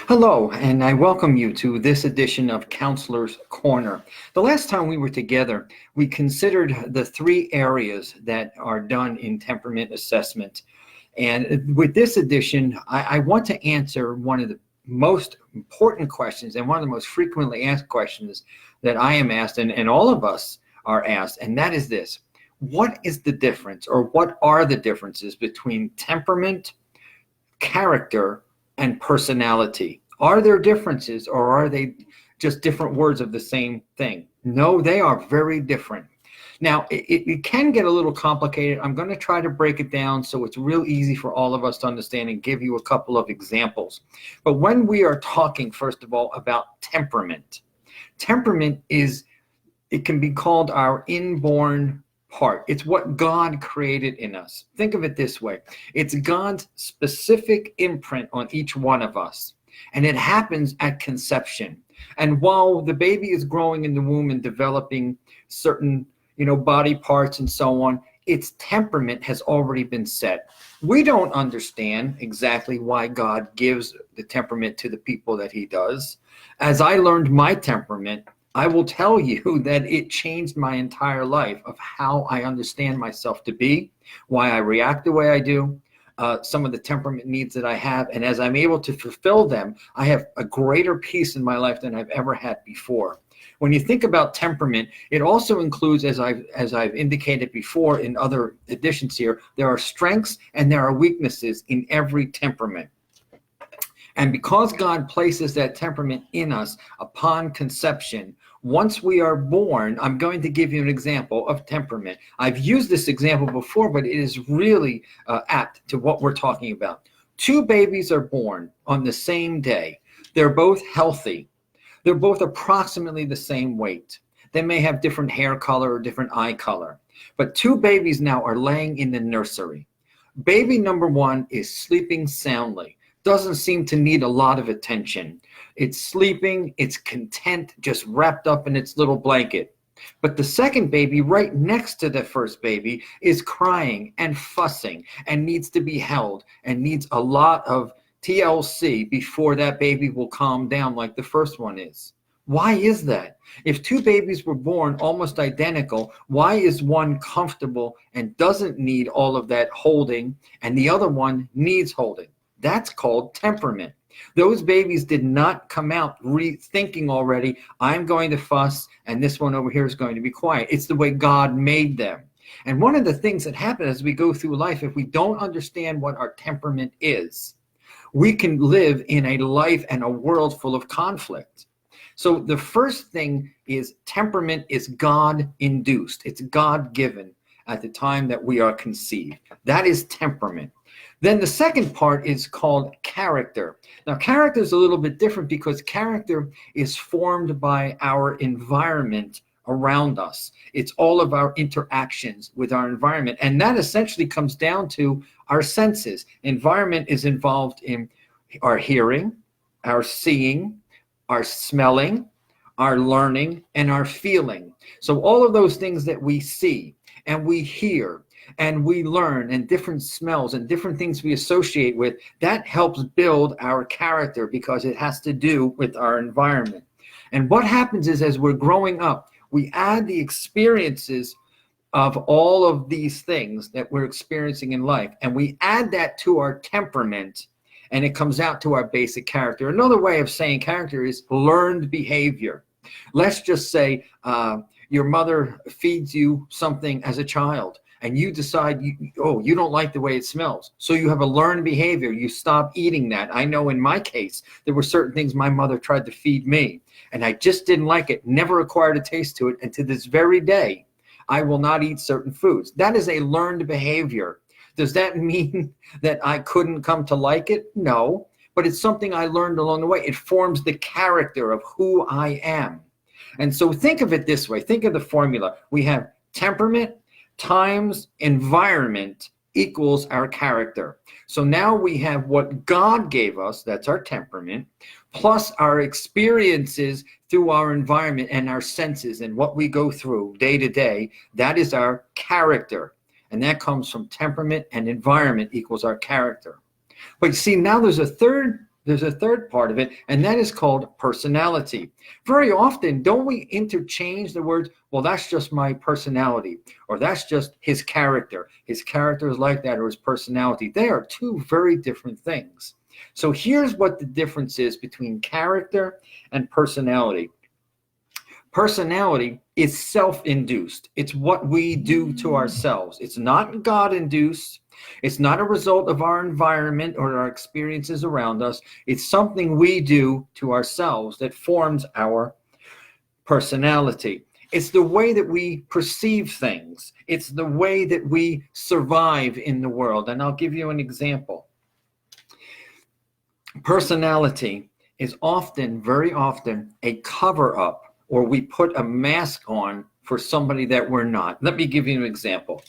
Hello, and I welcome you to this edition of Counselor's Corner. The last time we were together, we considered the three areas that are done in temperament assessment. And with this edition, I want to answer one of the most important questions and one of the most frequently asked questions that I am asked and all of us are asked, and that is this. What is the difference, or what are the differences between temperament, character, and personality? Are there differences, or are they just different words of the same thing? No, they are very different. Now, it can get a little complicated. I'm going to try to break it down so it's real easy for all of us to understand and give you a couple of examples. But when we are talking, first of all, about temperament, temperament it can be called our inborn part. It's what God created in us. Think of it this way. It's God's specific imprint on each one of us. And it happens at conception. And while the baby is growing in the womb and developing certain, body parts and so on, its temperament has already been set. We don't understand exactly why God gives the temperament to the people that he does. As I learned my temperament, I will tell you that it changed my entire life of how I understand myself to be, why I react the way I do, some of the temperament needs that I have. And as I'm able to fulfill them, I have a greater peace in my life than I've ever had before. When you think about temperament, it also includes, as I've indicated before in other editions here, there are strengths and there are weaknesses in every temperament. And because God places that temperament in us upon conception, once we are born, I'm going to give you an example of temperament. I've used this example before, but it is really apt to what we're talking about. Two babies are born on the same day. They're both healthy. They're both approximately the same weight. They may have different hair color or different eye color. But two babies now are laying in the nursery. Baby number one is sleeping soundly. Doesn't seem to need a lot of attention. It's sleeping, it's content, just wrapped up in its little blanket. But the second baby right next to the first baby is crying and fussing and needs to be held and needs a lot of TLC before that baby will calm down like the first one is. Why is that? If two babies were born almost identical, why is one comfortable and doesn't need all of that holding and the other one needs holding? That's called temperament. Those babies did not come out rethinking already, I'm going to fuss and this one over here is going to be quiet. It's the way God made them. And one of the things that happen as we go through life, if we don't understand what our temperament is, we can live in a life and a world full of conflict. So the first thing is temperament is God-induced. It's God-given at the time that we are conceived. That is temperament. Then the second part is called character. Now, character is a little bit different because character is formed by our environment around us. It's all of our interactions with our environment. And that essentially comes down to our senses. Environment is involved in our hearing, our seeing, our smelling, our learning, and our feeling. So all of those things that we see and we hear and we learn, and different smells and different things we associate with, that helps build our character because it has to do with our environment. And what happens is, as we're growing up, we add the experiences of all of these things that we're experiencing in life, and we add that to our temperament, and it comes out to our basic character. Another way of saying character is learned behavior. Let's just say your mother feeds you something as a child, and you decide, you don't like the way it smells. So you have a learned behavior. You stop eating that. I know in my case, there were certain things my mother tried to feed me, and I just didn't like it, never acquired a taste to it. And to this very day, I will not eat certain foods. That is a learned behavior. Does that mean that I couldn't come to like it? No, but it's something I learned along the way. It forms the character of who I am. And so think of it this way. Think of the formula. We have temperament times environment equals our character. So now we have what God gave us, that's our temperament, plus our experiences through our environment and our senses and what we go through day to day. That is our character. And that comes from temperament, and environment equals our character. But you see, now there's a third there's a third part of it, and that is called personality. Very often, don't we interchange the words, well, that's just my personality, or that's just his character. His character is like that, or his personality. They are two very different things. So here's what the difference is between character and personality. Personality is self-induced. It's what we do to ourselves. It's not God-induced. It's not a result of our environment or our experiences around us. It's something we do to ourselves that forms our personality. It's the way that we perceive things. It's the way that we survive in the world. And I'll give you an example. Personality is often, very often, a cover-up, or we put a mask on for somebody that we're not. Let me give you an example.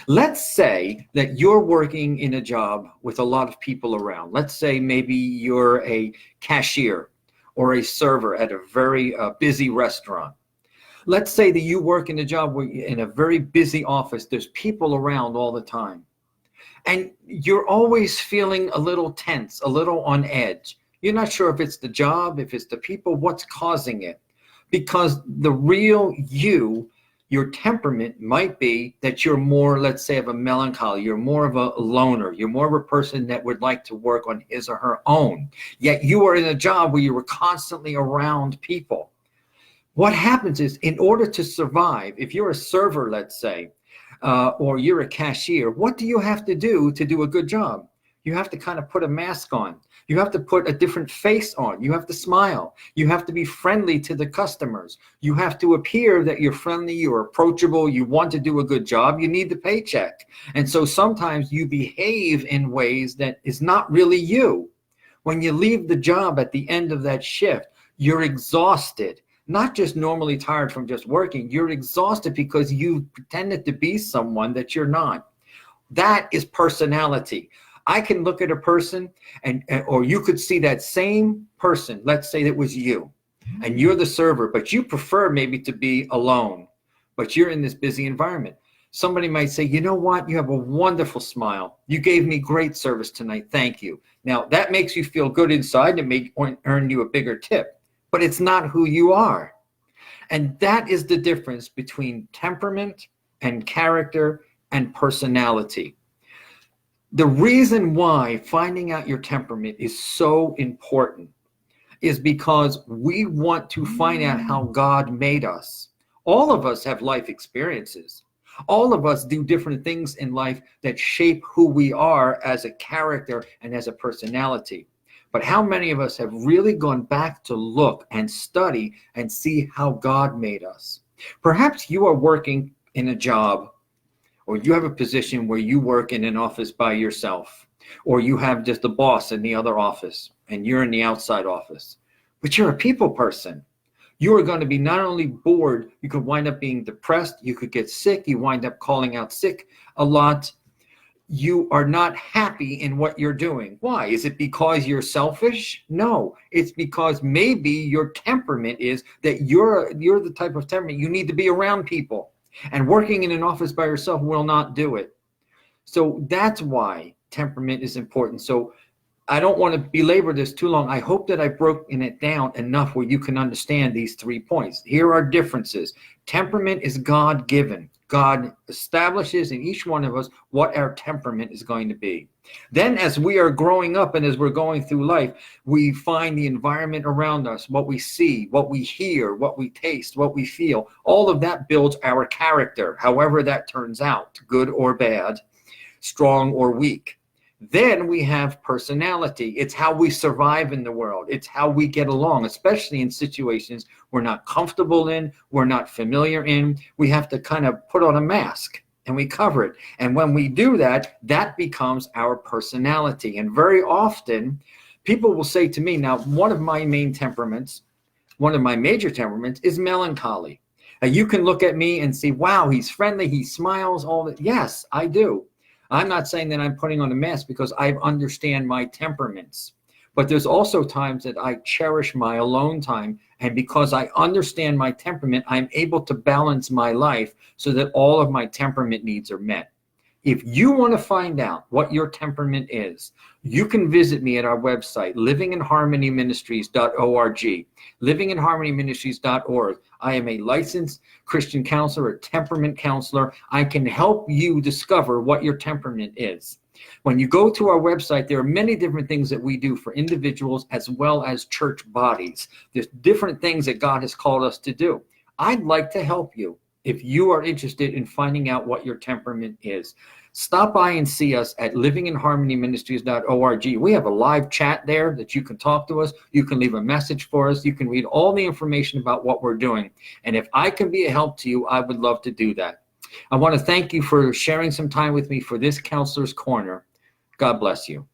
Let's say that you're working in a job with a lot of people around. Let's say maybe you're a cashier or a server at a very busy restaurant. Let's say that you work in a job where in a very busy office. There's people around all the time. And you're always feeling a little tense, a little on edge. You're not sure if it's the job, if it's the people, what's causing it. Because the real you, your temperament might be that you're more, let's say, of a melancholy. You're more of a loner. You're more of a person that would like to work on his or her own. Yet you are in a job where you were constantly around people. What happens is, in order to survive, if you're a server, let's say, or you're a cashier, what do you have to do a good job? You have to kind of put a mask on. You have to put a different face on. You have to smile. You have to be friendly to the customers. You have to appear that you're friendly, you're approachable, you want to do a good job. You need the paycheck. And so sometimes you behave in ways that is not really you. When you leave the job at the end of that shift, you're exhausted. Not just normally tired from just working. You're exhausted because you pretended to be someone that you're not. That is personality. I can look at a person or you could see that same person. Let's say that was you and you're the server, but you prefer maybe to be alone, but you're in this busy environment. Somebody might say, you know what? You have a wonderful smile. You gave me great service tonight. Thank you. Now that makes you feel good inside and may earn you a bigger tip, but it's not who you are. And that is the difference between temperament and character and personality. The reason why finding out your temperament is so important is because we want to find out how God made us. All of us have life experiences. All of us do different things in life that shape who we are as a character and as a personality. But how many of us have really gone back to look and study and see how God made us? Perhaps you are working in a job, or you have a position where you work in an office by yourself, or you have just a boss in the other office and you're in the outside office, but you're a people person. You are going to be not only bored, you could wind up being depressed, you could get sick, you wind up calling out sick a lot. You are not happy in what you're doing. Why? Is it because you're selfish? No, it's because maybe your temperament is that you're the type of temperament you need to be around people. And working in an office by yourself will not do it. So that's why temperament is important. So I don't want to belabor this too long. I hope that I've broken it down enough where you can understand these 3 points. Here are differences. Temperament is God-given. God establishes in each one of us what our temperament is going to be. Then as we are growing up and as we're going through life, we find the environment around us, what we see, what we hear, what we taste, what we feel. All of that builds our character, however that turns out, good or bad, strong or weak. Then we have personality. It's how we survive in the world. It's how we get along, especially in situations we're not comfortable in, we're not familiar in. We have to kind of put on a mask and we cover it. And when we do that, that becomes our personality. And very often people will say to me, now, one of my major temperaments is melancholy. You can look at me and see, wow, he's friendly, he smiles, all that. Yes, I do. I'm not saying that I'm putting on a mask because I understand my temperaments. But there's also times that I cherish my alone time. And because I understand my temperament, I'm able to balance my life so that all of my temperament needs are met. If you want to find out what your temperament is, you can visit me at our website, livinginharmonyministries.org, livinginharmonyministries.org. I am a licensed Christian counselor, a temperament counselor. I can help you discover what your temperament is. When you go to our website, there are many different things that we do for individuals as well as church bodies. There's different things that God has called us to do. I'd like to help you if you are interested in finding out what your temperament is. Stop by and see us at livinginharmonyministries.org. We have a live chat there that you can talk to us. You can leave a message for us. You can read all the information about what we're doing. And if I can be a help to you, I would love to do that. I want to thank you for sharing some time with me for this Counselor's Corner. God bless you.